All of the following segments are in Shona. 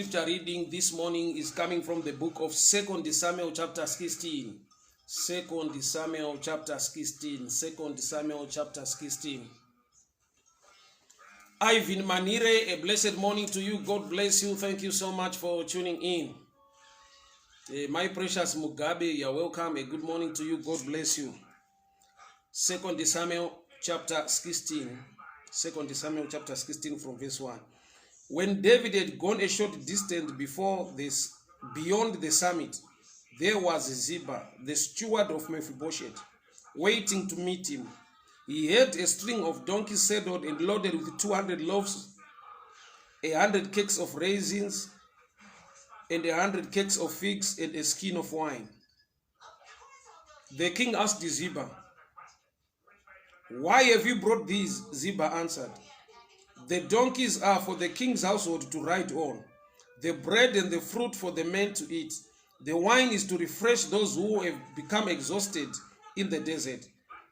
Scripture reading this morning is coming from the book of 2 Samuel chapter 16. 2 Samuel chapter 16. 2 Samuel chapter 16. Ivan Manire, a blessed morning to you. God bless you. Thank you so much for tuning in. My precious Mugabe, you're welcome. A good morning to you. God bless you. 2 Samuel chapter 16. 2 Samuel chapter 16 from verse 1. When David had gone a short distance beyond the summit, there was Zeba, the steward of Mephibosheth, waiting to meet him. He had a string of donkeys saddled and loaded with 200 loaves, 100 cakes of raisins, and 100 cakes of figs, and a skin of wine. The king asked Zeba, "Why have you brought these?" Zeba answered, "The donkeys are for the king's household to ride on, the bread and the fruit for the men to eat. The wine is to refresh those who have become exhausted in the desert."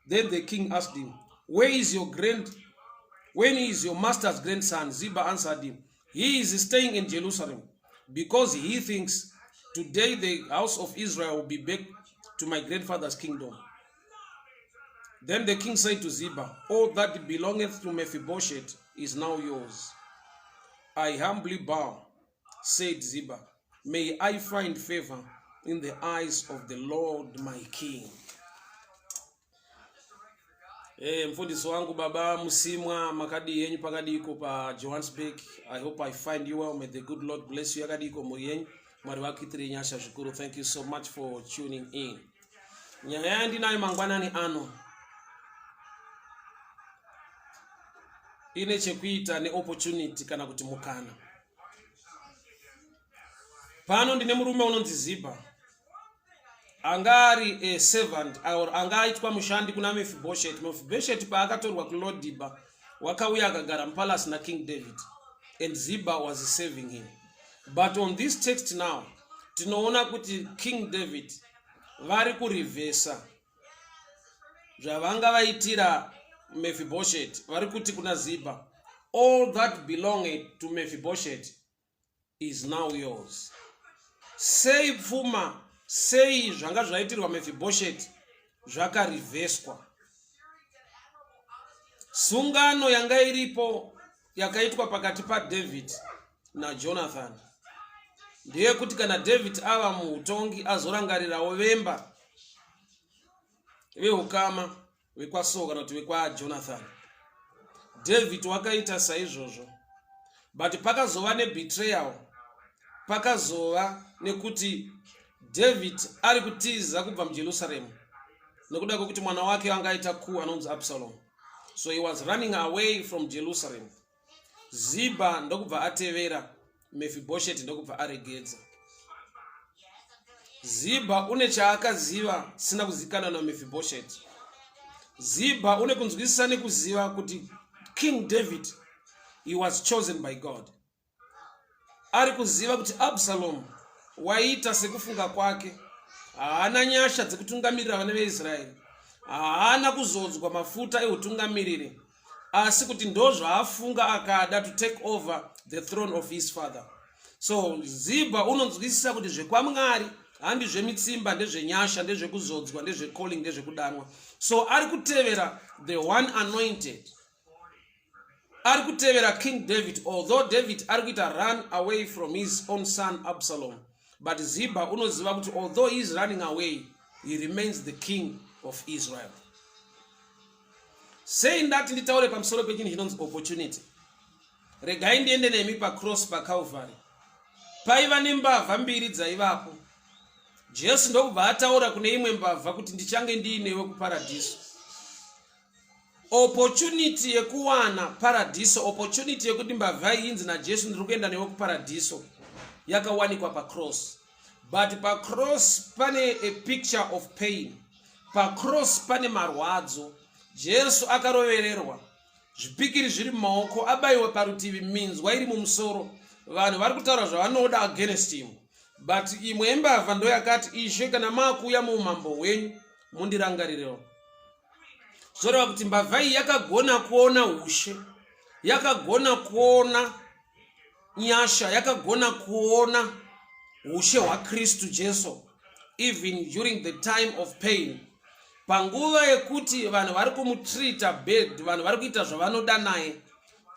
Then the king asked him, When is your master's grandson?" Zeba answered him, "He is staying in Jerusalem, because he thinks, today the house of Israel will be back to my grandfather's kingdom." Then the king said to Zeba, "All that belongeth to Mephibosheth is now yours." "I humbly bow," said Zeba. "May I find favor in the eyes of the Lord my king." Mfundisi wangu baba musimwa makadi yenyu pakadiko pa Johannesburg. I hope I find you well. May the good Lord bless you. Yakadiko muri Mwari wakitiri nyasha zvikuru. Thank you so much for tuning in. Nyaya ndinayo mangwanani ano ine chekuita ne opportunity kana kuti mukana. Pano ndine murume unonzi Zeba, angari a servant or angaitwa mushandi kuna Mephibosheth. Mephibosheth paakatorwa kuLodiba wakauya akagara mpalace na King David, and Zeba was serving him. But on this text now tinoona kuti King David vari kurivesa zvavanga vaitira Mephibosheth. Vari kuti kuna Zeba, all that belonged to Mephibosheth is now yours. Sei pfuma, sei zvanga zvaitirwa Mephibosheth zvakariveswa. Sungano yanga iripo yakaitwa pakati pa David na Jonathan ndeye kuti kana David ava muutongi azorangarirawo vemba veukama vekwaSaul kana kuti vekwa Jonathan. David wakaita saizvozvo, but pakazova nebetrayal, pakazova nekuti David ari kutiza kubva muJerusalem nekuda kwekuti mwana wake angaita coup anonzi Absalom. So he was running away from Jerusalem. Zeba ndokubva atevera, Mephibosheth ndokubva aregedza. Zeba une chaakaziva sina kuzikana na Mephibosheth. Zeba une kunzwisisa nekuziva kuti King David, he was chosen by God. Ari kuziva kuti Absalom waita sekufunga kwake, haana nyasha dzekutungamirira vana veIsraeri, haana kuzodzwa mafuta eutungamiriri, asi kuti ndozvaafunga akada to take over the throne of his father. So Zeba unonzwisisa kuti zvekwamwari handi zvemitsimba, ndezvenyasha, ndezvekuzodzwa, ndezvecalling, ndezvekudanwa. So ari kutevera the one anointed, ari kutevera King David, although David ari kuita run away from his own son Absalom. But Zeba unoziva kuti although he is running away, he remains the king of Israel. Saying that, nditaure pamusoro pechinhu chinonzi opportunity. Regai ndiende nemi pacross paCalvary. Paiva nembavha mbiri dzaivapo. Jesu ndokubva ataura kune imwe mbavha kuti ndichange ndiinewe kuparadiso. Opportunity yekuwana paradiso, opportunity yekuti mbavha inzi naJesu ndiri kuenda newe kuparadiso, yakawanikwa pacross. But pacross pane a picture of pain. Pacross pane marwadzo. Jesu akarovererwa, zvipikiri zviri mumaoko, abayiwa parutivi, minzwa iri mumusoro. Vanhu vari kutaura zvavanoda against him. But imwe yembavha ndo yakati, "Ishe, kana maakuuya muumambo hwenyu mundirangarirewo." Zvoreva kuti mbavha iyi yakagona kuona ushe, yakagona kuona nyasha yakagona kuona ushe hwaKristu Jesu even during the time of pain. Panguva yekuti vanhu vari kumutrita bed, vanhu vari kuita zvavanoda naye,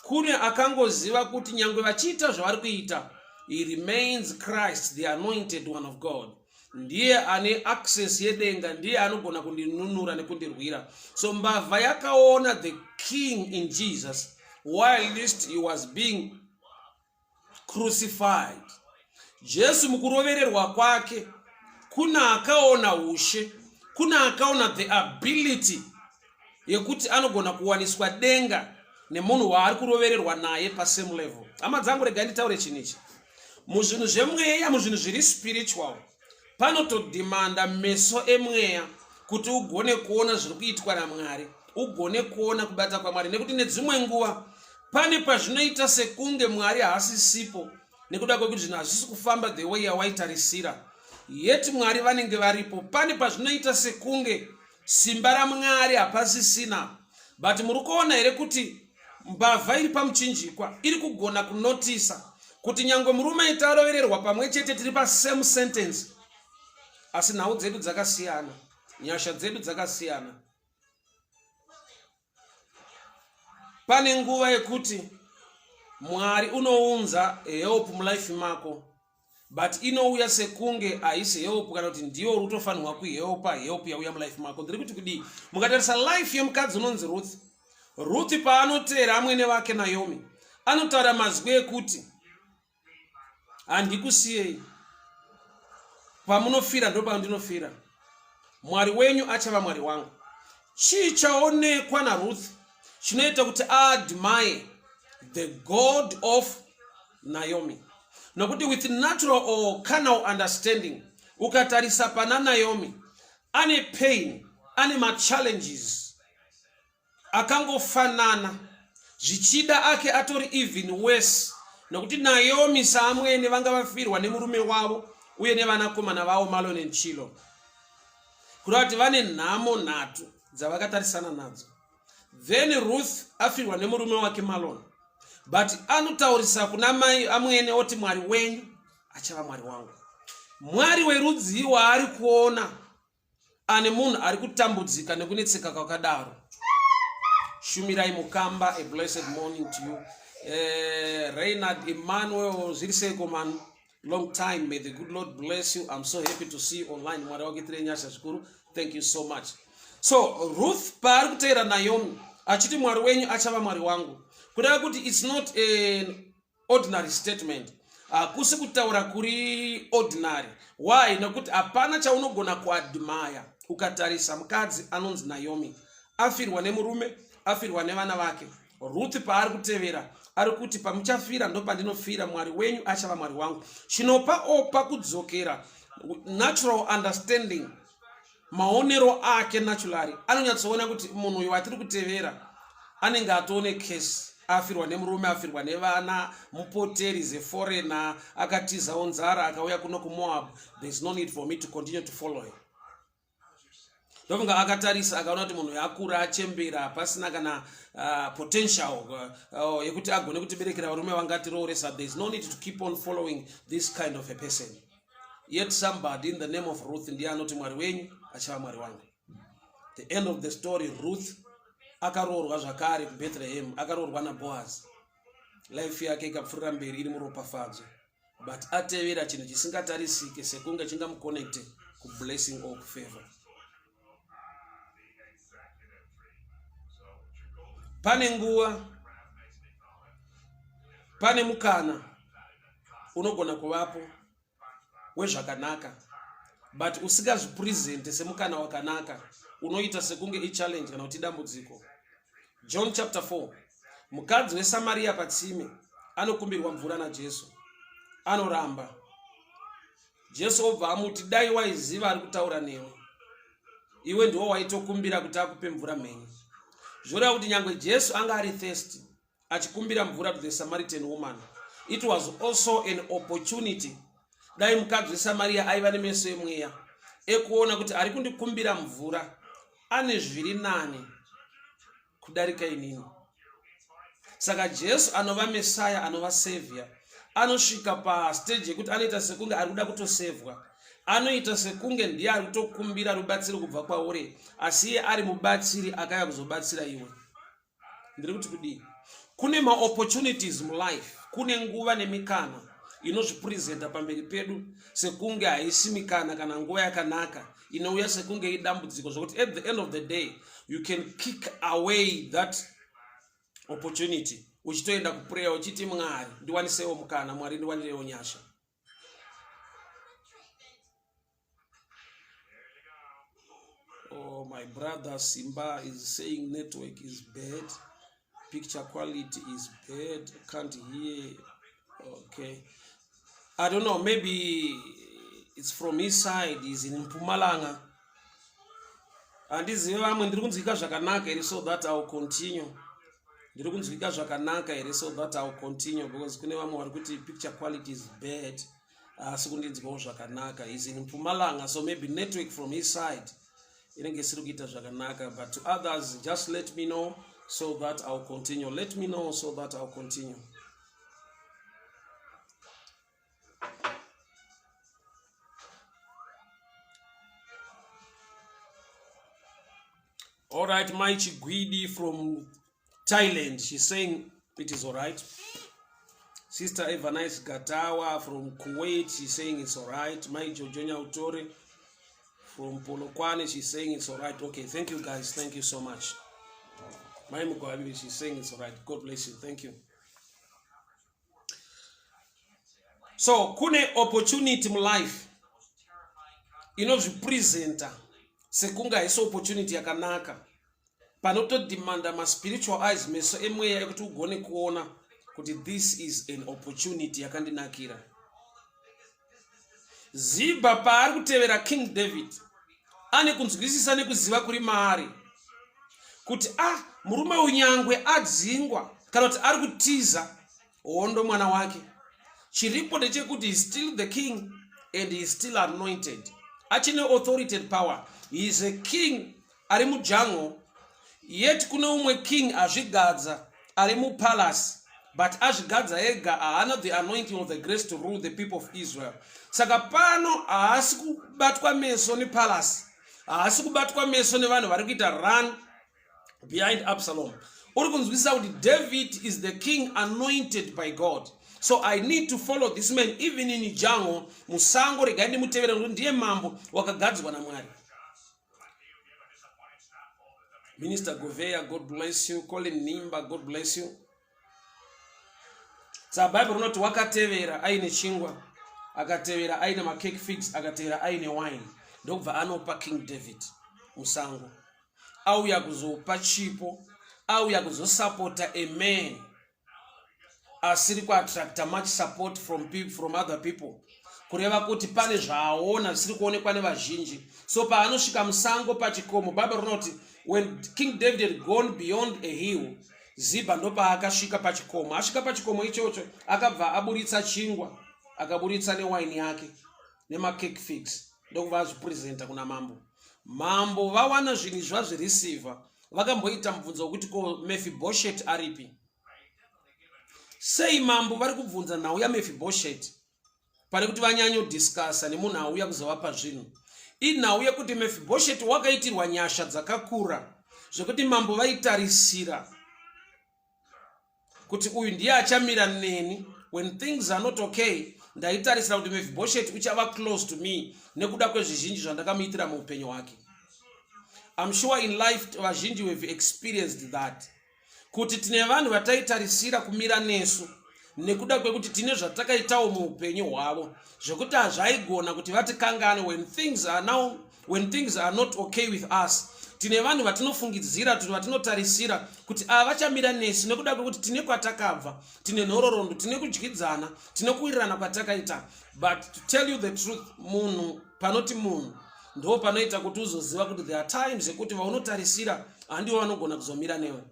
kune akangoziva kuti nyangwe vachiita zvavari kuita, he remains Christ, the anointed one of God. Ndiye ane access yedenga, ndiye anogona kundinunura nekundirwira. So mbavha yakaona the king in Jesus whilst he was being crucified. Jesu mukurovererwa kwake kuna akaona ushe, kuna akaona the ability yekuti anogona kuwaniswa denga nemunhu waari kurovererwa naye pasame level. Hama dzangu regai nditaure chinichi. Muzvinhu zvemweya, muzvinhu zviri spiritual, panotodimanda meso emweya kuti ugone kuona zviri kuitwa naMwari, ugone kuona kubata kwaMwari, nekuti nedzimwe nguva pane pazvinoita sekunge Mwari haasisipo nekuda kwekuti zvinhu hazvisi kufamba the way yawaitarisira. Yeti Mwari vanenge varipo. Pane pazvinoita sekunge simba raMwari hapasisina. But muri kuona here kuti mbavha iri pamuchinjikwa iri kugona kunotisa kuti nyangwe murume aitarovererwa pamwe chete tiri pasame sentence, asi nhau dzedu dzakasiyana, nyasha dzedu dzakasiyana. Pane nguva yekuti Mwari unounza help mulife mako, but inouya sekunge haisi help kana kuti ndiyo utofanirwa kuhelpa help yauya mulife mako. Ndiri kuti kudii, mukatarisa life yemukadzi unonzi Ruth, Ruth paanotera amwene vake Naomi, anotaura mazwi ekuti handikusiyei, pamunofira ndo pandinofira, Mwari wenyu achava Mwari wangu. Chii chaonekwa naRuth chinoita kuti admire the God of Naomi? Nokuti with natural or carnal understanding, ukatarisa pana Naomi, ane pain, ane ma challenges akangofanana, zvichida ake atori even worse. Nokuti Naomi saamwene vanga vafirwa nemurume wavo uye nevanakomana vavo Malon and Chilo, kurati vane nhamo nhatu dzavakatarisana nadzo. Then Ruth afirwa nemurume wake Malon, but anotaurisa kuna mai amwene oti Mwari wenyu achava Mwari wangu. Mwari werudzi waari kuona ane munhu ari kutambudzika nekunetseka kwakadaro. Shumirai Mukamba, a blessed morning to you. Reynard Emmanuel Ziriseko man, long time, may the good Lord bless you. I'm so happy to see you online. Mwari wakitire nyasha zvikuru. Thank you so much. So Ruth paari kutera Naomi achiti Mwari wenyu achava Mwari wangu, kudai kuti it's not an ordinary statement. Kusi kutaura kuri ordinary. Why? Nokuti hapana chaunogona kuadmire ukatarisa mukadzi anonzi Naomi, afirwa nemurume, afirwa nevana vake. Ruth paari kutevera ari kuti pamuchafira ndo pandinofira, Mwari wenyu achava Mwari wangu. Chinopa opa kudzokera natural understanding, maonero ake naturally, anonyatsoona kuti munhu uyu watiri kutevera anenge atoone case, afirwa nemurume, afirwa nevana, mupoteri zeforeigner, akatizawo nzara akauya kuno kuMoab. There's no need for me to continue to follow him. Ndofunga akatarisa akaona kuti munhu yakura achembera pasina kana potential yekuti agone kutiberekera varume vangati rooresa. There's no need to keep on following this kind of a person. Yet somebody in the name of Ruth ndiye anoti Mwari wenyu achava Mwari wangu. The end of the story, Ruth akaroorwa zvakare kuBethlehem, akaroorwa naBoaz. Life yake ikapfuurira mberi iri muropafadzo, but atevera chinhu chisingatarisike sekunge chingamuconnecte kublessing or kufavor. Pane nguva, pane mukana unogona kuvapo wezvakanaka, but usingazvipresente semukana wakanaka, unoita sekunge ichallenge kana kuti dambudziko. John chapter 4, mukadzi weSamaria patsime anokumbirwa mvura naJesu, anoramba. Jesu obva amuti, dai waiziva ari kutaura newe, iwe ndiwo waitokumbira kuti akupe mvura mhenyu. Zvoreva kuti nyangwe Jesu anga ari thirsty achikumbira mvura to the Samaritan woman, it was also an opportunity. Dai mukadzi weSamaria aiva nemeso emweya ekuona kuti ari kundikumbira mvura ane zviri nani kudarika inini. Saka Jesu anova Messiah, anova Savior, anosvika pastage yekuti anoita sekunge ari kuda kutosevhwa, anoita sekunge ndiye ari kutokumbira rubatsiro kubva kwauri, asi iye ari mubatsiri akauya kuzobatsira iwe. Ndiri kuti kudii? Kune maopportunities mulife, kune nguva nemikana inozvipresenta pamberi pedu sekunge haisi mikana kana nguva yakanaka, inouya sekunge idambudziko zvokuti at the end of the day you can kick away that opportunity uchitoenda kuprayer uchiti Mwari ndiwanisewo mukana, Mwari ndiwanirewo nyasha. Oh, my brother Simba is saying network is bad, picture quality is bad, can't hear. Okay, I don't know, maybe it's from his side, he's in Mpumalanga. And this is so that I'll continue. So that I'll continue because picture quality is bad. He's in Mpumalanga, so maybe network from his side. But to others, just let me know so that I'll continue. Let me know so that I'll continue. All right, Maichi Guidi from Thailand, she's saying it is all right. Sister Evangelist Gatawa from Kuwait, she's saying it's all right. Maichi Jojonya Utore from Polokwane, she's saying it's all right. Okay, thank you guys, thank you so much. Maimu Kwabi, she's saying it's all right. God bless you, thank you. So, kune opportunity in life, presenter. Sekunga iso opportunity yakanaka. Panoto demanda ma spiritual eyes meso yeMweya yekuti ugone kuona kuti this is an opportunity yakandinakira. Zeba paari kutevera King David ane kunzwisisa nekuziva kuri maari kuti murume unyangwe adzingwa kana kuti ari kutiza hondo mwana wake. Chiripo ndechekuti he is still the king and he is still anointed. Achine authority and power. He is a king ari mujango, yet kune umwe king azvigadza ari mupalace, but azvigadza ega haana the anointing of the grace to rule the people of Israel. Saka pano haasi kubatwa meso nepalace, haasi kubatwa meso nevanhu vari kuita run behind Absalom. Uri kunzwisisa kuti David is the king anointed by God. So I need to follow this man even in jango musango regai ndimutevera kuti ndiye mambo wakagadzwa naMwari. Minister Govea, God bless you. Colin Nimba, God bless you. Sa Bible unoti wakatevera aine chingwa, akatevera aine ma cake figs, akatevera aine wine. Ndobva anopa King David musango. Auya kuzopa chipo, auya kuzosupporta a man asiri ku attracta much support from people, from other people. Kureva kuti pane zvaona zvisiri kuonekwa nevazhinji. So paanosvika musango pachikomo, Bible unoti when King David had gone beyond a hill, Ziba ndopa akasvika pachikomo. Asvika pachikomo ichocho akabva aburitsa chingwa, akaburitsa newine yake nema cake figs. Ndokubva azvipresenta kuna mambo. Mambo vawana zvinhu zvazvireceiver, vakamboita mubvunzo wekuti ko Mephibosheth aripi. Sei mambo vari kubvunza nhau ya Mephibosheth pari kuti vanyanyo discussa nemunhu auya kuzovapa zvinhu. Inhau yekuti Mephibosheth wakaitirwa nyasha dzakakura zvekuti mambo vaitarisira kuti uyu ndiye achamira neni when things are not okay. Ndaitarisira kuti Mephibosheth uchava close to me nekuda kwezvizhinji zvandakamuitira muupenyu hwake. I'm sure in life vazhinji we've experienced that. Kuti tine vanhu vataitarisira kumira nesu nekuda kwekuti tine zvatakaitawo muupenyu hwavo zvekuti hazvaigona kuti vatikangane when things are not okay with us. Tine vanhu vatinofungidzira kuti vatinotarisira kuti avachamira nesu nekuda kwekuti tine kwatakabva, tine nhororondo, tine kudyidzana, tine kuwirirana kwatakaita. But to tell you the truth, munhu panoti munhu ndo panoita kuti uzoziva kuti there are times ekuti vaunotarisira handiwo vanogona kuzomira newe.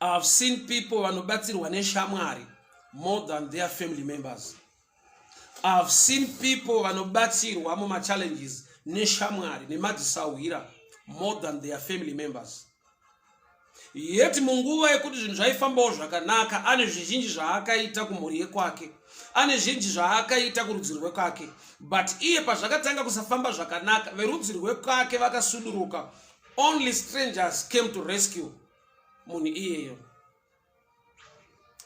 I've seen people vanobatsirwa neshamwari more than their family members. I've seen people vanobatsirwa muma challenges neshamwari nemadzisawira more than their family members. yeti munguva yekuti zvinhu zvaifambawo zvakanaka, ane zvizhinji zvaakaita kumhuri yekwake, ane zvinji zvaakaita kurudzi rwekwake, but iye pazvakatanga kusafamba zvakanaka, verudzi rwekwake vakasuduruka. Only strangers came to rescue munhu iyeyo.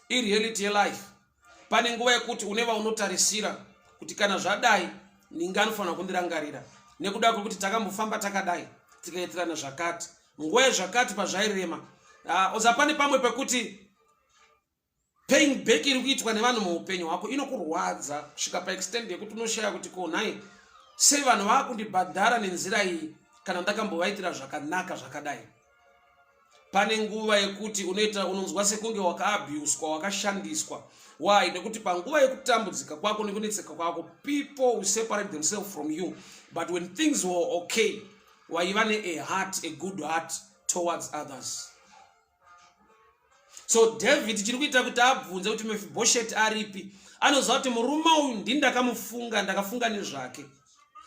Reality yelife, pane nguva yekuti uneva unotarisira kuti kana zvadai ninga anofanira kundirangarira, nekuda kwekuti takambofamba takadai tikaitirana zvakati, nguva yezvakati pazvairema. Uzapane pamwe pekuti paying back iri kuitwa nevanhu muupenyu hwako inokurwadza kusvika paextend yekuti unoshaya kuti ko nhai sei vanhu vakundibhadhara nenzira iyi kana ndakambovaitira zvakanaka zvakadai. Pane nguva yekuti unonzwa sekunge wakaabuswa, wakashandiswa. Why? Nekuti panguva yekutambudzika kwako nekunetseka kwako, people will separate themselves from you, but when things were okay, waiva ne a good heart towards others. So David chiri kuita kuti abvunze kuti Mephibosheth aripi, anoziva kuti murume uyu ndindakamufunga, ndakafunga nezvake.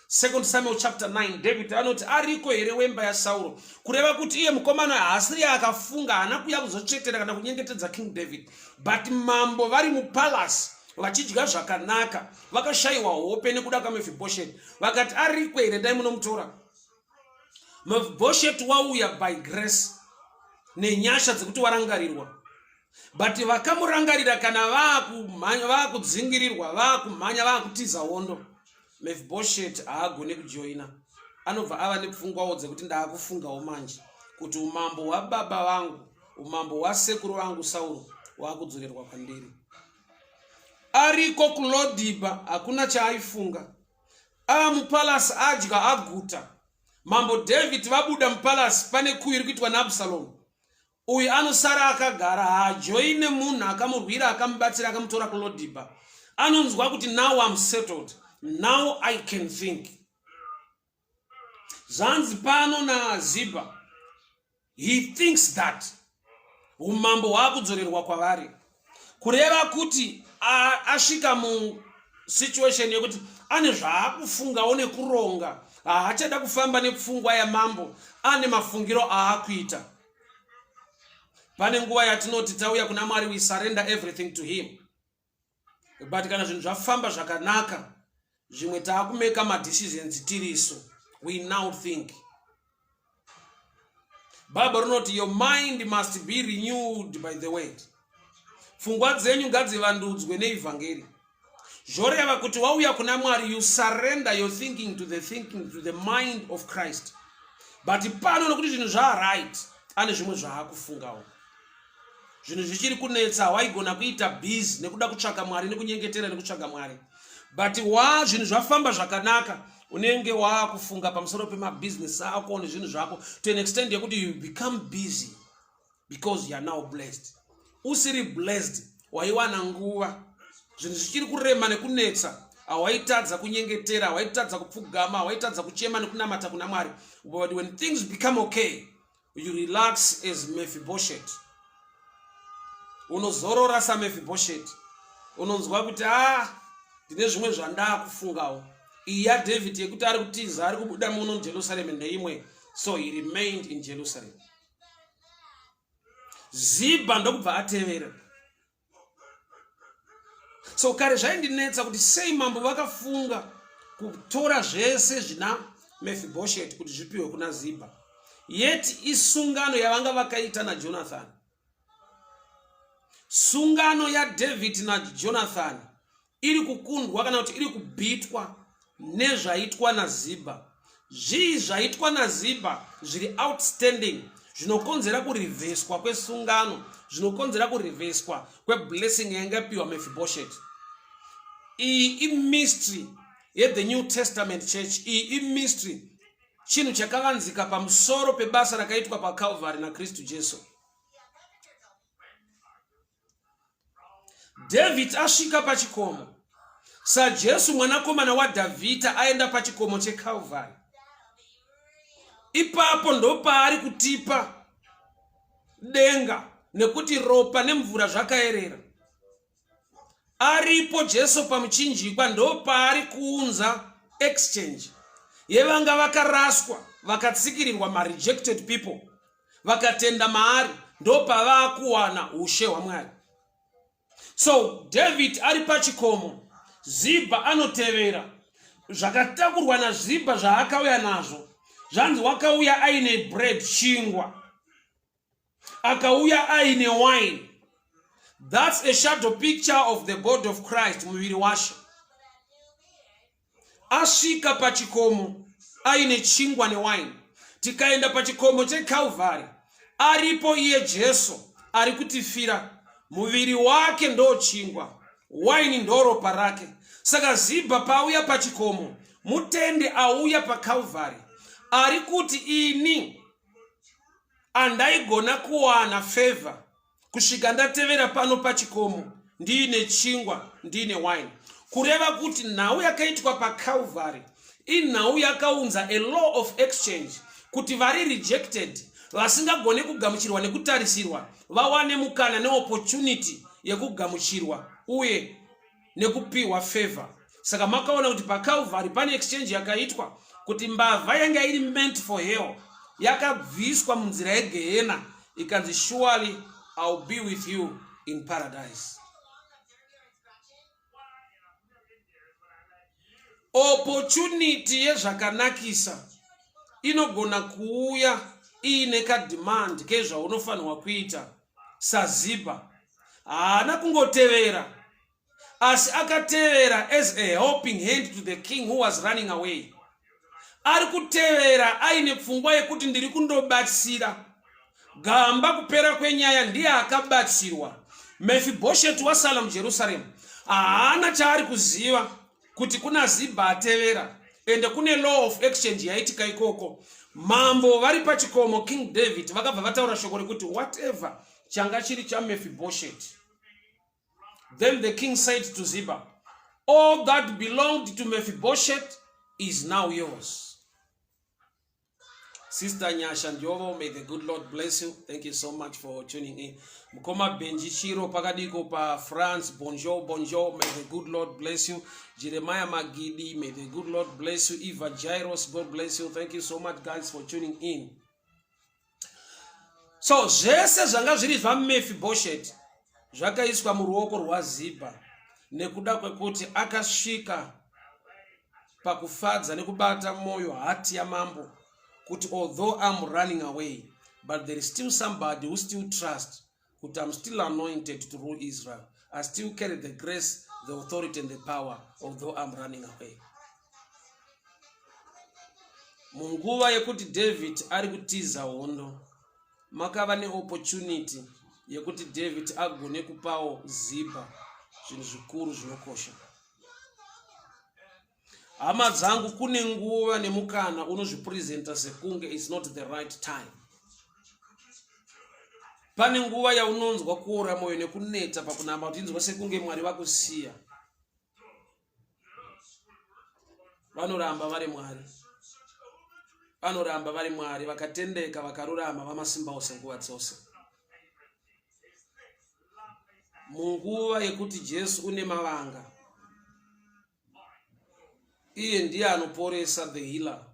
2 Samuel chapter 9, David anoti ariko here wemba yaSauro, kureva kuti iye mukomana haasiri akafunga, haana kuya kuzochetera kana kunyengetedza King David, but mambo vari mupalace vachidya zvakanaka, vakashayiwa hope nekuda kwaMephibosheth, vakati ariko here dai munomutora. Mephibosheth wauya by grace nenyasha dzekuti warangarirwa, but vakamurangarira kana vaakudzingirirwa, vaakumhanya, vaakutiza hondo, Mephibosheth haagone kujoina. Anobva ava nepfungwawo dzekuti ndaakufungawo manje kuti umambo hwababa vangu, umambo hwasekuru vangu Sauro hwakudzorerwa kwandiri. Ariko kuLodhiba hakuna chaaifunga, mupalasi adya aguta. Mambo David vabuda mupalasi, pane kuyu iri kuitwa naAbsalomu. Uyu anosara akagara, haajoine munhu akamurwira, akamubatsira, akamutora kuLodhiba. Anonzwa kuti now I'm settled, now I can think. Zanzi pano naZeba, he thinks that umambo hwakudzorerwa kwavari, kureva kuti asvika musituation yekuti ane zvaakufungawo nekuronga, haachada kufamba nepfungwa yamambo, ane mafungiro aakuita. Pane nguva yatinoti tauya kuna Mwari, we surrender everything to him, but kana zvinhu zvafamba zvakanaka, zvimwe taakumeka madecisions tiriso, we now think. Bible rinoti your mind must be renewed by the word. Pfungwa dzenyu ngadzivandudzwe neevhangeri. Zvoreva kuti wauya kuna Mwari, you surrender your thinking to the mind of Christ. But pano nokuti zvinhu right, ane zvimwe zvaakufungawo. Zvinhu zvichiri kunetsa, waigona kuita busy nekuda kutsvaka Mwari, nekunyengetera nekutsvaka Mwari. But zvinhu zvafamba zvakanaka, unenge waakufunga pamusoro pemabusiness ako nezvinhu zvako, to an extent yekuti you become busy because you are now blessed. Usiri blessed, waiwana nguva, zvinhu zvichiri kurema nekunetsa, hawaitadza kunyengetera, hawaitadza kupfugama, hawaitadza kuchema nekunamata kuna Mwari. But when things become okay, you relax as Mephibosheth. Unozorora saMephibosheth, unonzwa kuti ndine zvimwe zvandaakufungawo. Iya David yekuti ari kutiza, ari kubuda muno muJerusarema neimwe, so he remained in Jerusalem. Zeba ndokubva atevera. So kare zvaindinetsa kuti sei mambo vakafunga kutora zvese zvina Mephibosheth kuti zvipiwe kuna Zeba, yet isungano yavanga vakaita naJonathan. Sungano ya David naJonathan iri kukundwa kana kuti iri kubitwa nezvaitwa naZeba. Zvii zvaitwa naZeba zviri outstanding, zvinokonzera kuriveswa kwesungano, zvinokonzera kuriveswa kweblessing yangapiwa Mephibosheth. Iyi mystery the New Testament church, iyi mystery, chinhu chakavanzika pamusoro pebasa rakaitwa paCalvary naKristu Jesu. David asvika pachikomo, saJesu mwanakomana waDhavhidha aenda pachikomo cheCalvary. Ipapo ndopaari kutipa denga nekuti ropa nemvura zvakaerera. Aripo Jesu pamuchinjikwa, ndopaari kuunza exchange yevanga vakaraswa, vakatsikirirwa, rejected people, vakatenda maari, ndo pavakuwana ushe hwaMwari. So David ari pachikomo, Zeba anotevera. Zvakatakurwa naZeba zvaakauya nazvo, zvanzi wakauya aine bread, chingwa, akauya aine wine. That's a shadow picture of the body of Christ, muviri washe. Asvika pachikomo aine chingwa newine. Tikaenda pachikomo cheCalvary, aripo iye Jesu ari kutifira, muviri wake ndo chingwa, wine ndo ropa rake. Saka Zeba pauya pachikomo, mutende auya paCalvary, ari kuti ini andaigona kuwana favor kusvika ndatevera pano pachikomo ndiine chingwa, ndiine wine. Kureva kuti nhau yakaitwa paCalvary inhau yakaunza a law of exchange, kuti vari rejected, vasingagone kugamuchirwa nekutarisirwa, vawane mukana neopportunity yekugamuchirwa uye nekupiwa favor. Saka makaona kuti paCalvary pane exchange yakaitwa, kuti mbavha yanga iri meant for hell yakabviswa munzira yegehena, ikanzi surely I'll be with you in paradise. Opportunity yezvakanakisa inogona kuuya iine kademand kezvaunofanirwa kuita. SaZeba haana kungotevera, asi akatevera as a helping hand to the king who was running away. Ari kutevera aine pfungwa yekuti ndiri kundobatsira. Gamba kupera kwenyaya ndiye akabatsirwa. Mephibosheth wasala muJerusalem haana chaari kuziva kuti kuna Zeba atevera, ende kune law of exchange yaitika ikoko. Mambo vari pachikomo, King David, vakabva vataura shoko rekuti whatever changa chiri chaMephibosheth. Then the king said to Zeba, all that belonged to Mephibosheth is now yours. Sister Nyasha Ndiovo, may the good Lord bless you. Thank you so much for tuning in. Mukoma Benji Shiro Pakadiko pa France, bonjour, bonjour, may the good Lord bless you. Jeremiah Magidi, may the good Lord bless you. Eva Jairos, God bless you. Thank you so much, guys, for tuning in. So, zvese zvanga zviri zvaMephibosheth zvakaiswa muruoko rwaZeba nekuda kwekuti akasvika pakufadza nekubata moyo hati yamambo, kuti although I'm running away, but there is still somebody who still trusts that I'm still anointed to rule Israel. I still carry the grace, the authority and the power, although I'm running away. Munguva yekuti David ari kutiza hondo, makava neopportunity yekuti David agone kupawo Zeba zvinhu zvikuru zvinokosha. Hama dzangu, kune nguva nemukana unozvipresenta sekunge it's not the right time. Pane nguva yaunonzwa kuora moyo nekuneta pakunama kuti inzwa sekunge Mwari vakusiya. Vanoramba vari Mwari. Vanoramba vari Mwari, vakatendeka, vakarurama, vamasimba ose nguva dzose. Munguva yekuti Jesu une mavanga, iye ndiye anoporesa, the healer.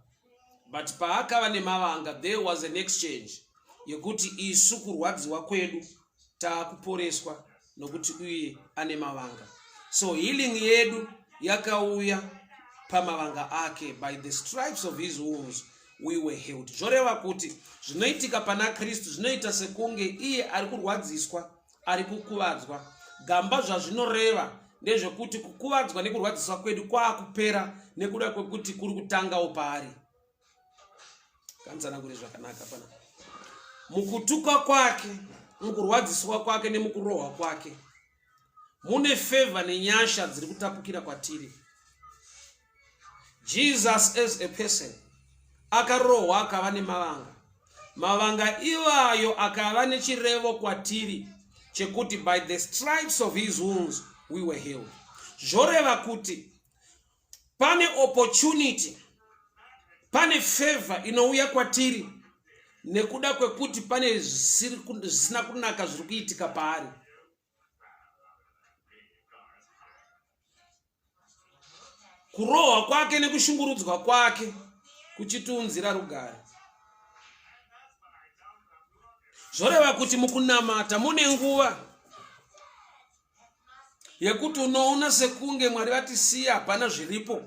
But paakava nemavanga, there was an exchange yekuti isu kurwadziwa kwedu taakuporeswa nokuti iye ane mavanga. So healing yedu yakauya pamavanga ake. By the stripes of his wounds we were healed. Zvoreva kuti zvinoitika pana Kristu zvinoita sekunge iye ari kurwadziswa, ari kukuvadzwa. Gamba zvazvinoreva ndezvekuti kukuvadzwa nekurwadziswa kwedu kwaakupera nekuda kwekuti kuri kutangawo paari. Kanzana kuri zvakanaka pana. Mukutuka kwake, mukurwadziswa kwake nemukurohwa kwake, mune favor nenyasha dziri kutapukira kwatiri. Jesus as a person akarohwa akava nemavanga. Mavanga iwayo akava nechirevo kwatiri chekuti by the stripes of his wounds we were healed. Zvoreva kuti pane opportunity, pane favor inouya kwatiri nekuda kwekuti pane zvisina kunaka zviri kuitika paari. Kurohwa kwake nekushungurudzwa kwake kuchitiunzira rugare. Zvoreva kuti mukunamata mune nguva yekuti unoona sekunge Mwari vatisiya hapana zviripo.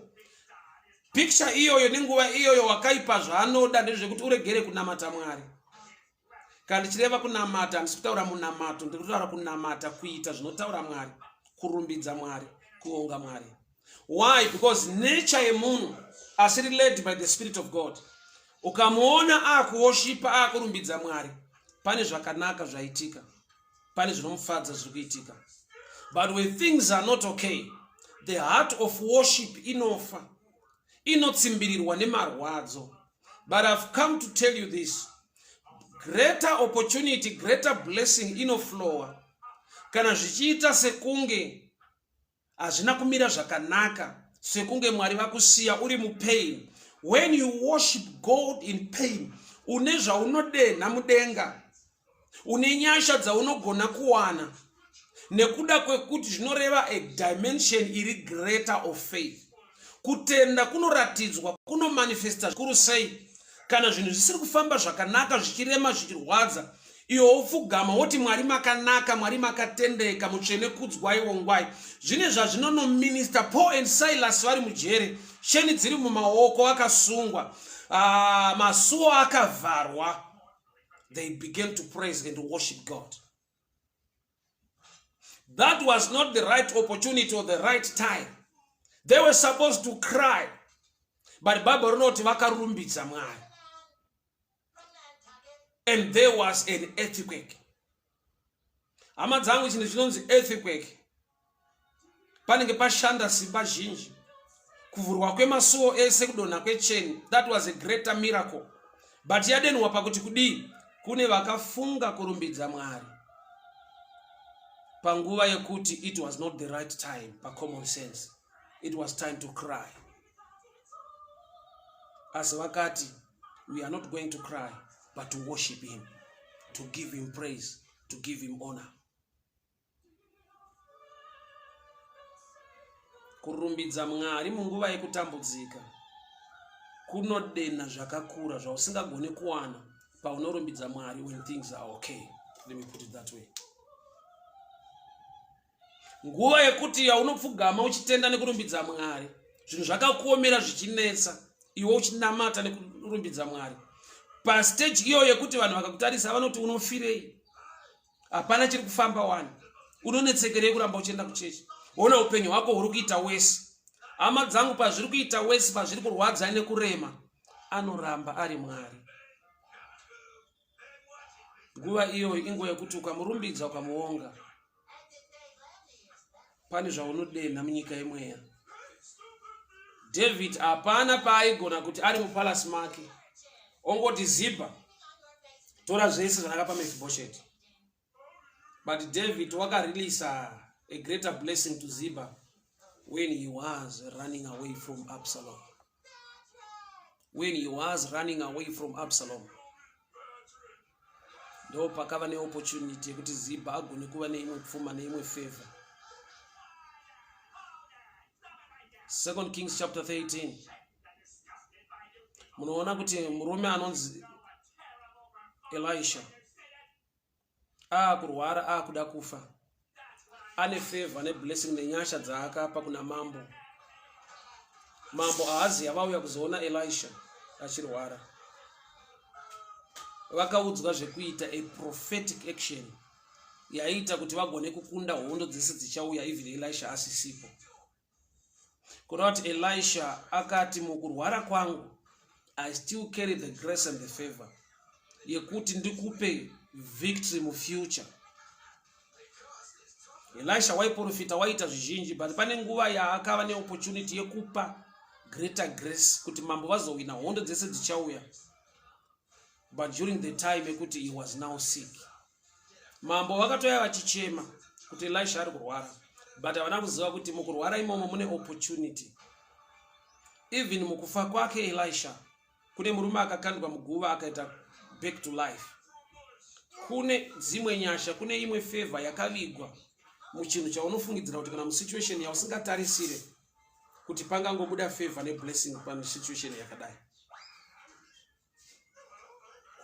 Picture iyoyo nenguva iyoyo wakaipa zvaanoda ndezvekuti uregere kunamata Mwari. Kana ndichireva kunamata handisi kutaura munamato, ndiri kutaura kunamata, kuita zvinotaura Mwari, kurumbidza Mwari, kuonga Mwari. Why? Because nature yemunhu asiri led by the Spirit of God. Ukamuona akuwoshipa, akurumbidza Mwari, pane zvakanaka zvaitika, pane zvinomufadza zviri kuitika. But when things are not okay, the heart of worship inofa, inotsimbirirwa nemarwadzo. But I've come to tell you this: greater opportunity, greater blessing inoflowa kana zvichiita sekunge hazvina kumira zvakanaka, sekunge Mwari vakusiya uri mupain. When you worship God in pain, une zvaunodenha mudenga, une nyasha dzaunogona kuwana, nekuda kwekuti zvinoreva a dimension iri greater of faith. Kutenda kunoratidzwa, kunomanifesta zvikuru sei kana zvinhu zvisiri kufamba zvakanaka, zvichirema, zvichirwadza. Iwo ufugama woti Mwari makanaka, Mwari makatendeka, mutsvene kudzwai ongwai. Zvine zvazvinonominister. Paul and Silas vari mujere, sheni dziri mumaoko, akasungwa, masuo akavharwa. They began to praise and to worship God. That was not the right opportunity or the right time. They were supposed to cry, but Bible wrote vakarumbidza Mwari. And there was an earthquake. Hama dzangu chinhu chinonzi earthquake, panenge pashanda simba zhinji, kuvhurwa kwemasuo ese, kudonha kwecheni. That was a greater miracle. But yadenwa pakuti kudii, kune vakafunga kurumbidza Mwari panguva yekuti it was not the right time. Pa common sense, it was time to cry. As vakati, we are not going to cry, but to worship him, to give him praise, to give him honor. Kurumbidza Mwari munguva yekutambudzika kunodenha zvakakura zvausingagoni kuwana paunorumbidza Mwari when things are okay. Let me put it that way. Nguva yekuti yaunopfugama uchitenda nekurumbidza Mwari, zvinhu zvakakuomera zvichinetsa, iwe uchinamata nekurumbidza Mwari, pa stage iyo yekuti vanhu vakakutarisa vanoti unofirei, hapana chiri kufamba wani, unonetsekerei kuramba uchienda kuchechi, ona upenyu hwako huri kuita wese. Hama dzangu pazviri kuita wese, pazviri kurwadza nekurema, anoramba ari Mwari. Nguva iyoyo inguva yekuti ukamurumbidza, ukamuonga, pane zvaunodenha munyika yeMweya. David hapana paaigona kuti ari mupalasi make ongoti Zeba, tora zvese zvakapa Mephibosheth. But David wakareleasa a greater blessing to Zeba when he was running away from Absalom. When he was running away from Absalom, ndo pakava neopportunity yekuti Zeba agone kuva neimwe pfuma neimwe favor. 2 Kings chapter 13. Munoona kuti murume anonzi Elisha kurwara, kuda kufa, ane favor ne blessing nenyasha dzaakapa kuna mambo. Mambo Ahazi vauya kuzoona Elisha achirwara, vakaudzwa zvekuita a prophetic action yaita kuti vagone kukunda hondo dzese dzichauya even Elisha asisipo. Kureva kuti Elisha akati, mukurwara kwangu I still carry the grace and the favor yekuti ndikupe victory mu future. Elisha waiprofita, waita zvizhinji, but pane nguva yaakava neopportunity yekupa greater grace kuti mambo vazowina hondo dzese dzichauya. But during the time yekuti he was now sick, mambo vakatoya vachichema kuti Elisha ari kurwara, but havana kuziva kuti mukurwara imomo mune opportunity. Even mukufa kwake Elisha, kune murume akakandwa muguva akaita back to life. Kune dzimwe nyasha, kune imwe favor yakavigwa muchinhu chaunofungidzira kuti kana musituation yausingatarisire kuti pangangobuda favor ne blessing pa situation yakadai.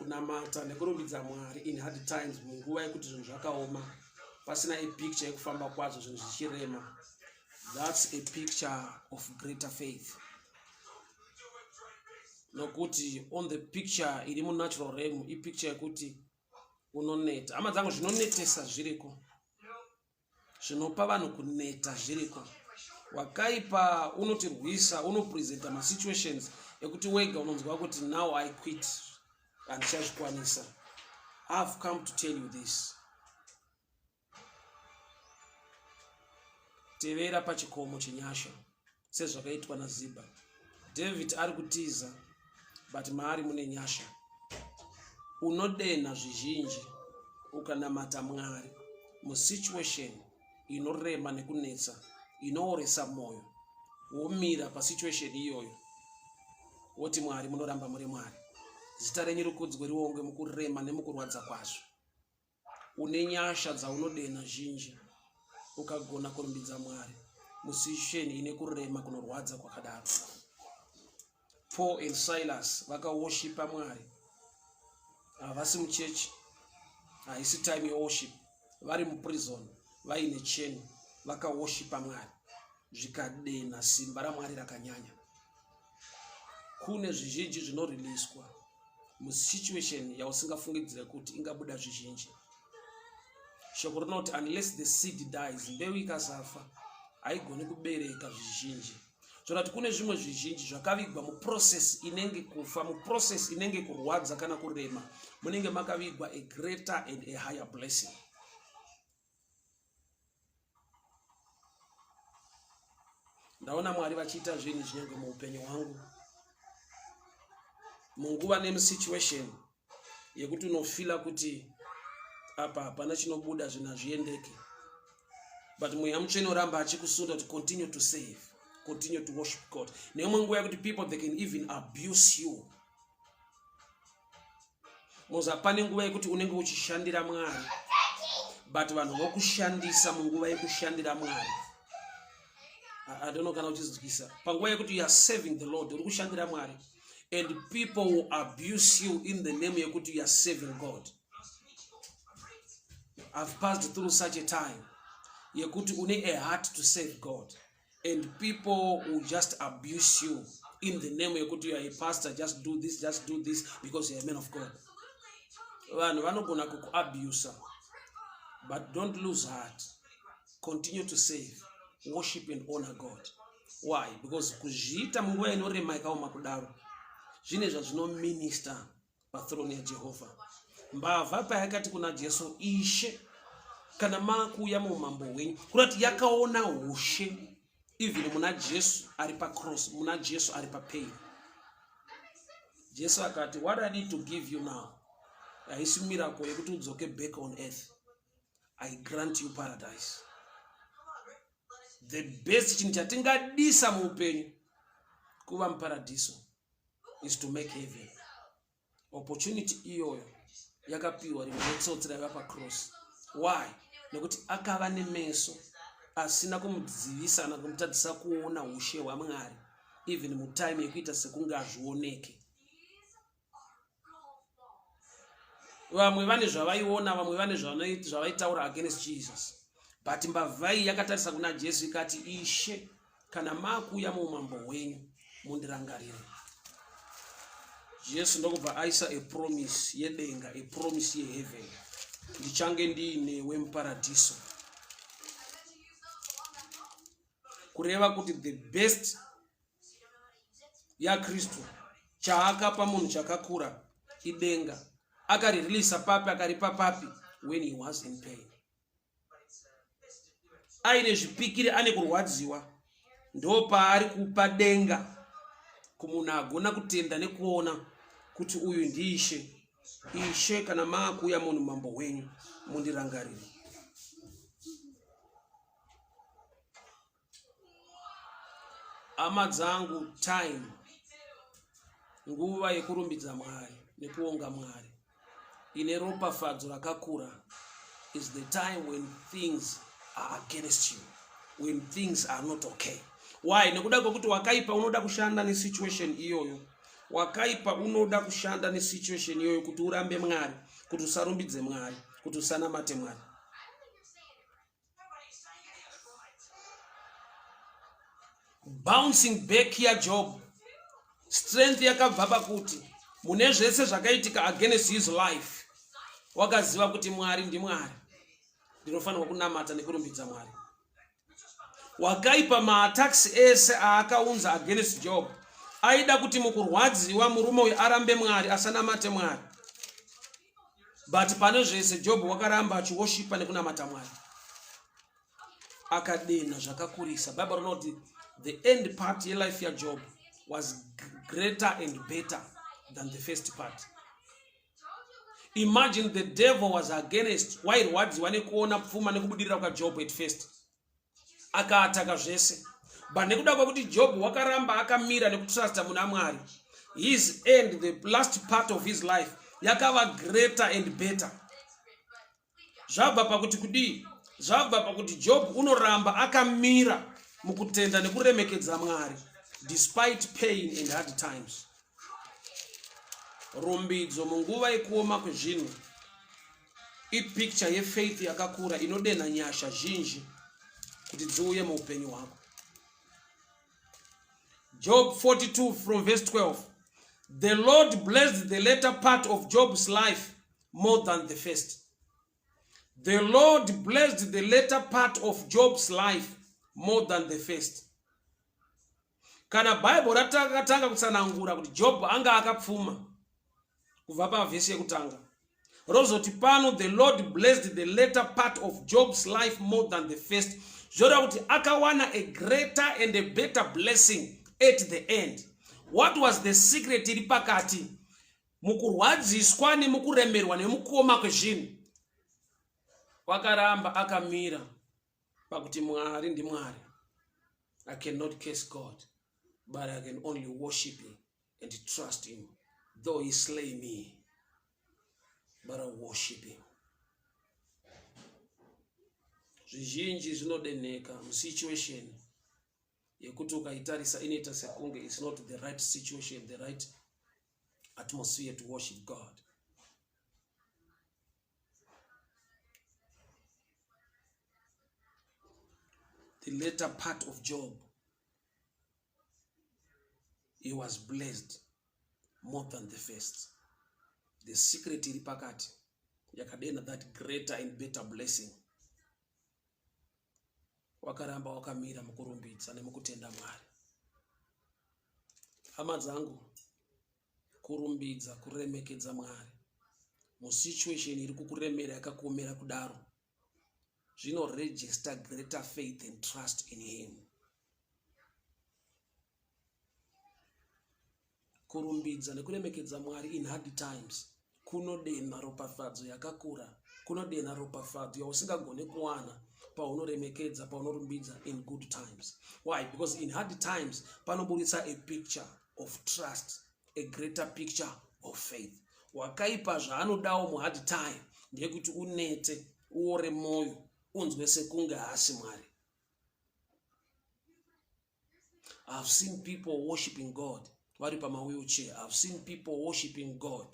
kunamata nekurumbidza Mwari in hard times, munguva yekuti zvinhu zvakaoma, pasina a picture yekufamba kwazvo zvinhu zvichirema. That's a picture of greater faith. Nokuti on the picture iri natural realm, I picture yekuti unoneta. Hama dzangu zvinonetesa zviriko. Zvinopa vanhu kuneta zviriko. Wakaipa unotirwisa, unopresenta ma situations ekuti wega unonzwa kuti now I quit handichazvikwanisa. I've come to tell you this. Tevera pachikomo chenyasha sezvakaitwa naZeba. David ari kutiza, but maari mune nyasha. Unodenha zvizhinji ukanamata Mwari musituation inorema nekunetsa, inooresa moyo, womira pasituation iyoyo woti Mwari munoramba muri Mwari. Zita renyu rikudzwe riongwe mukurema nemukurwadza kwazvo. Une nyasha dzaunodenha zhinji ukagona kurumbidza Mwari musituation ine kurema kunorwadza kwakadaro. Paul and Silas vakaworshipa Mwari. Havasi muchechi, haisi time yeworship, vari muprison, vaine cheni, vakaworshipa Mwari, zvikadena simba raMwari rakanyanya. Kune zvizhinji zvinoriliswa musituation yausingafungidzire kuti ingabuda zvizhinji. Shoko rinoti unless the seed dies, mbeu ikasafa haigoni kubereka zvizhinji. Zvoti kune zvimwe zvizhinji zvakavigwa muprocess inenge kufa, muprocess inenge kurwadza kana kurema, munenge makavigwa a greater and a higher blessing. Ndaona Mwari vachiita zvinhu zvinenge muupenyu hwangu. Munguva nemusituation yekuti unofila kuti apa hapana chinobuda zvinhu hazviendeke, but mweya mutsvene unoramba achikusunda to continue to save, continue to worship God. Neimwe nguva yekuti people they can even abuse you. Muzapane nguva yekuti unenge uchishandira Mwari, but vanhu vokushandisa munguva yekushandira Mwari. I don't know kana uchizikisa. Panguva yekuti you are serving the Lord, uri kushandira Mwari, and people will abuse you in the name yekuti you are serving God. I've passed through such a time yekuti une a heart to serve God, and people will just abuse you in the name yekuti you are a pastor, just do this because you are a man of God. Vanhu vanogona kukuabuse, but don't lose heart. Continue to save, worship and honor God. Why? Because kuzviita munguva inorema ikaoma kudaro, zvine zvazvinominister pathrone yaJehovha. Mbavha payakati kuna Jesu, Ishe kana makuuya muumambo hwenyu, kurati yakaona hoshe even muna Jesu ari pacross, muna Jesu ari papain. Jesu akati, what I need to give you now, haisi miracle yekuti udzoke back on earth, I grant you paradise. The best chinhu chatingadisa muupenyu kuva muparadiso is to make heaven. Opportunity iyoyo yakapiwa rimwe netsotsi raiva pacross. Why? Nekuti akava nemeso asina kumudzivisa na kumutadzisa kuona ushe hwaMwari even mutime yekuita sekunge hazvioneke. Vamwe vane zvavaiona, vamwe vane zvavaitaura against Jesus, but mbavhai yakatarisa kuna Jesu ikati, Ishe kana makuuya muumambo hwenyu mundirangarire. Jesu ndokubva aisa a promise yedenga, a promise yeheaven. Ndichange ndiinewe muparadiso. Kureva kuti the best yaKristu chaakapa munhu chakakura idenga, akarireleasa papi, akaripa papi, when he was in pain. Aine zvipikiri, ane kurwadziwa, ndo paari kupa denga kumunhu agona kutenda nekuona kuti uyu ndiIshe. Ishe kana makuuya munhu mambo hwenyu mundirangarire. Hama dzangu, time, nguva yekurumbidza Mwari nekuonga Mwari ine ropafadzo rakakura is the time when things are against you, when things are not okay. Why? Nekuda kwekuti wakaipa unoda kushanda ne situation iyoyo Wakaipa unoda kushanda nesituation iyoyo kuti urambe Mwari, kuti usarumbidze Mwari, kuti usanamate Mwari. Bouncing back here Job. Strength yakabva pakuti mune zvese zvakaitika against his life, wakaziva kuti Mwari ndiMwari, ndinofanirwa kunamata nekurumbidza Mwari. Wakaipa maattacks ese aakaunza against Job, aida kuti mukurwadziwa murume uyu arambe Mwari, asanamate Mwari. But pane zvese Job wakaramba achiwoshipa nekunamata Mwari. Akadenha zvakakurisa. Bible rinoti the end part yelife ya Job was greater and better than the first part. Imagine the devil was against while wadziwa nekuona pfuma nekubudirira kwa Job at first. Akaataka zvese. But nekuda kwekuti Job wakaramba akamira nekutrusta muna Mwari, his end, the last part of his life, yakava greater and better. Zvabva pakuti kudii? Zvabva pakuti Job unoramba akamira mukutenda nekuremekedza Mwari despite pain and hard times. Rumbidzo munguva yekuoma kwezvinhu ipicture yefaith yakakura inodenha nyasha zhinji kuti dziuye muupenyu hwako. Job 42 from verse 12. The Lord blessed the latter part of Job's life more than the first. The Lord blessed the latter part of Job's life more than the first. Kana Bible ratanga kutsanangura kuti Job anga akapfuma kubva pavhesi yekutanga, rozoti pano the Lord blessed the latter part of Job's life more than the first, zvoreva kuti akawana a greater and a better blessing at the end. What was the secret iri pakati mukurwadziswa nemukuremerwa nemukuoma kwezvinhu? Wakaramba akamira pakuti Mwari ndiMwari. I cannot curse God, but I can only worship him and trust him. Though he slay me, but I worship him. Zvizhinji zvinodenheka musituation yekuti ukaitarisa inoita sekunge it's not the right situation, the right atmosphere to worship God. The later part of Job, he was blessed more than the first. The secret iri pakati yakadena that greater and better blessing. Wakaramba wakamira mukurumbidza nemukutenda Mwari. Hama dzangu, kurumbidza kuremekedza Mwari musituation iri kukuremera yakakuomera kudaro, zvino register greater faith and trust in him. Kurumbidza nekuremekedza Mwari in hard times kunodenha ropafadzo yakakura, kunodenha ropafadzo yausingagone kuwana paunoremekedza, paunorumbidza in good times. Why? Because in hard times panoburitsa a picture of trust, a greater picture of faith. Wakaipa zvaanodawo mu hard time ndekuti unete, uore moyo, unzwe sekunge haasi Mwari. I've seen people worshiping God vari pama wheelchair. I've seen people worshiping God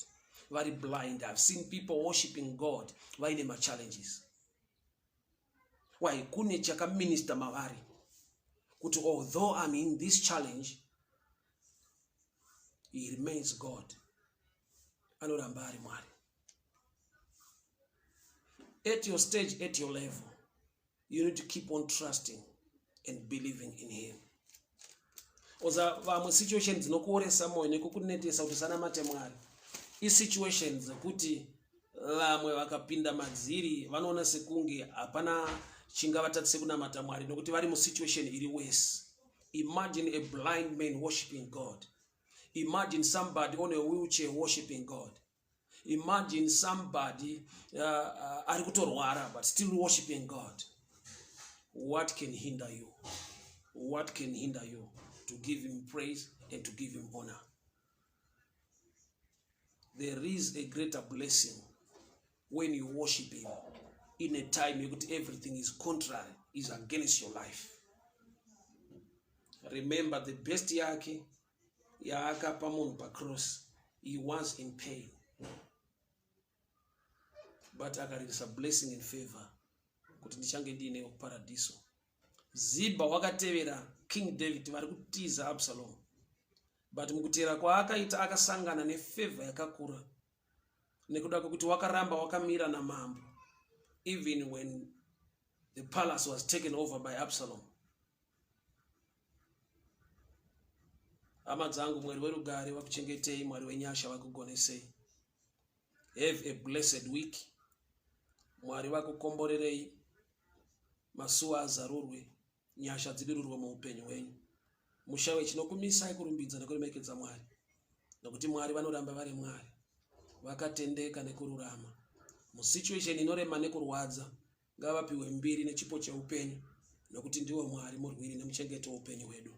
very blind. I've seen people worshiping God vaine ma challenges. Why? Kune chaka minister mavari kuti although I'm in this challenge, he remains God. Anoramba ari Mwari. At your stage, at your level, you need to keep on trusting and believing in him. Oza vamwe situations dzinokuoresa moyo nekukunetesa kuti usanamate Mwari. I situations kuti vamwe vakapinda madziri vanoona sekunge hapana chingavatatise kunamata Mwari nokuti vari musituation iri worse. Imagine a blind man worshiping God. Imagine somebody on a wheelchair worshiping God. Imagine somebody ari kutorwara but still worshiping God. What can hinder you? What can hinder you to give him praise and to give him honor? There is a greater blessing when you worship him in a time when everything is contrary, is against your life. Remember the best yake yaakapa munhu pacross, he was in pain, but akarisa blessing in favor kuti ndichange ndiine kuparadiso. Zeba wakatevera King David vari kutiza Absalom, but mukutera kwaakaita akasangana nefavor yakakura nekuda kwekuti wakaramba wakamira namambo, even when the palace was taken over by Absalom. Hama dzangu, Mwari werugare vakuchengetei, Mwari wenyasha vakugonesei. Have a blessed week. Mwari vakukomborerei, masuwa azarurwe, nyasha dzidirurwe muupenyu hwenyu. Mushawe chinokumisai kurumbidza nekuremekedza Mwari, nokuti Mwari vanoramba vari Mwari, vakatendeka nekururama. Musituation inorema nekurwadza, ngavapiwe mbiri nechipo cheupenyu, nokuti ndiwo Mwari murwiri nemuchengeto weupenyu hwedu.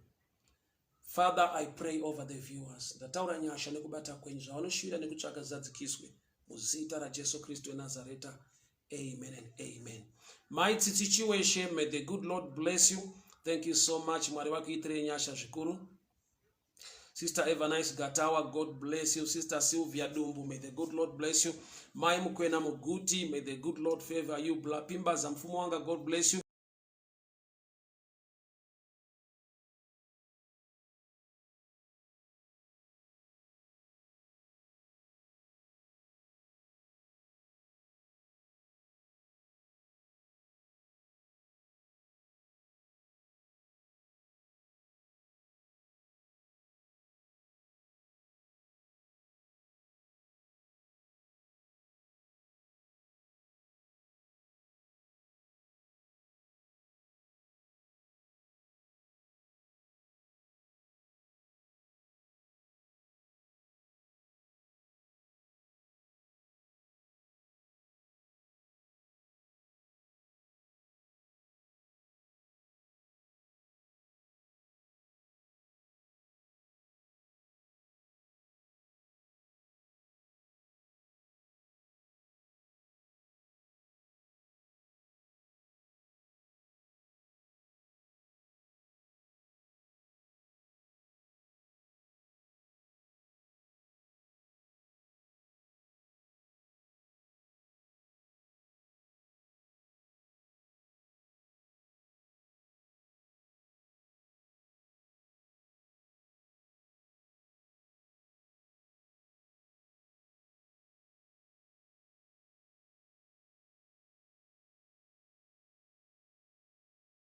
Father, I pray over the viewers. Ndataura nyasha nekubata kwenyu zvavanoshuvira nekutsvaka zadzikiswe muzita raJesu Kristu weNazareta. Amen and amen. Mighty Chichiweshe, may the good Lord bless you. Thank you so much. Mwari vakuitirei nyasha zvikuru. Sister Evangelist Gatawa, God bless you. Sister Sylvia Dumbu, may the good Lord bless you. Mai Mukwena Muguti, may the good Lord favor you. Blapimba Zamfumwanga, God bless you.